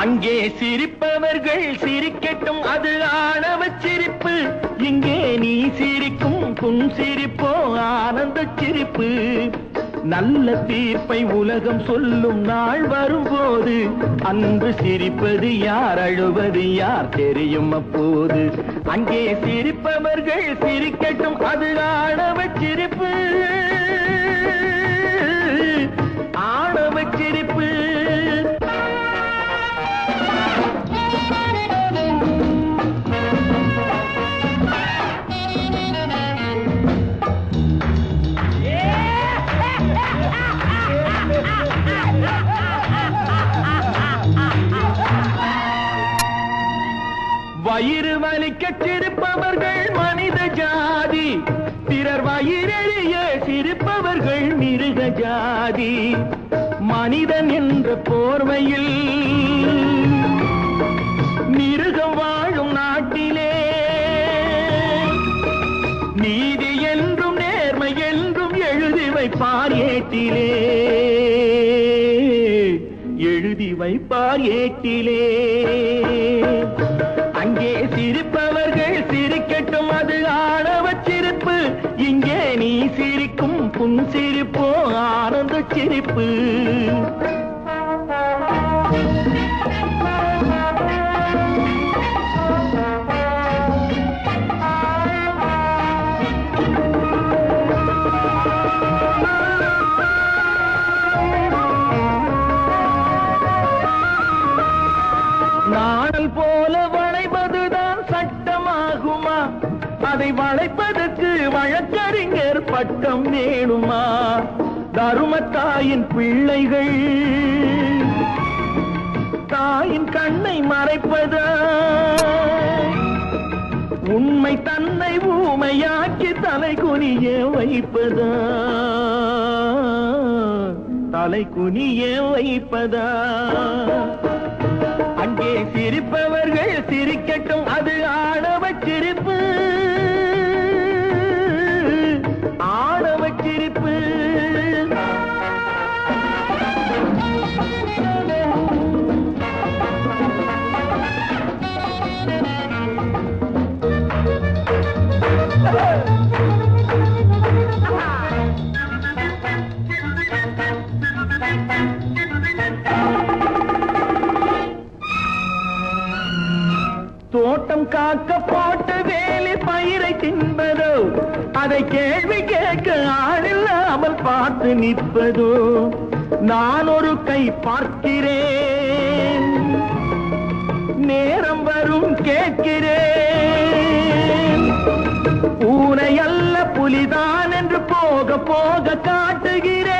அங்கே சிரிப்பவர்கள் சிரிக்கட்டும், அது ஆணவ சிரிப்பு. இங்கே நீ சிரிக்கும் புன் சிரிப்போ ஆனந்த சிரிப்பு. நல்ல தீர்ப்பை உலகம் சொல்லும் நாள் வரும்போது அன்று சிரிப்பது யார், அழுவது யார் தெரியும் அப்போது. அங்கே சிரிப்பவர்கள் சிரிக்கட்டும், அது ஆணவ சிரிப்பு, ஆணவ சிரிப்பு. வயிறு வலிக்க சிரிப்பவர்கள் மனித ஜாதி, பிறர் வயிறெறிய சிரிப்பவர்கள் மிருக ஜாதி. மனிதன் என்ற போர்வையில் மிருகம் வாழும் நாட்டிலே நீதி என்றும் நேர்மை என்றும் எழுதி வைப்பார் ஏட்டிலே, எழுதி வைப்பார் ஏட்டிலே. அங்கே சிரிப்பவர்கள் சிரிக்கட்டும், அது ஆணவ சிரிப்பு. இங்கே நீ சிரிக்கும் புன் சிரிப்போ ஆனந்த சிரிப்பு. நாணல் போல வளைவதுதான் சட்டமாகுமா? அதை வளைப்பதற்கு வழக்கறிஞர் பட்டம் வேணுமா? தருமத்தாயின் பிள்ளைகள் தாயின் கண்ணை மறைப்பதா? உண்மை தன்னை ஊமையாக்கி தலை குனிய வைப்பதா? தலை குனிய வைப்பதா? அங்கே சிரிப்பவர்கள் சிரிக்கட்டும், அது ஆணவ சிரிப்பு, ஆணவ சிரிப்பு. தோட்டம் காக்க போட்ட வேலி பயிரை தின்பதோ, அதை கேள்வி கேட்க ஆளில்லாமல் பார்த்து நிற்பதோ? நான் ஒரு கை பார்க்கிறேன், நேரம் வரும் கேட்கிறேன். பூனை அல்ல புலிதான் என்று போக போக காட்டுகிறேன்.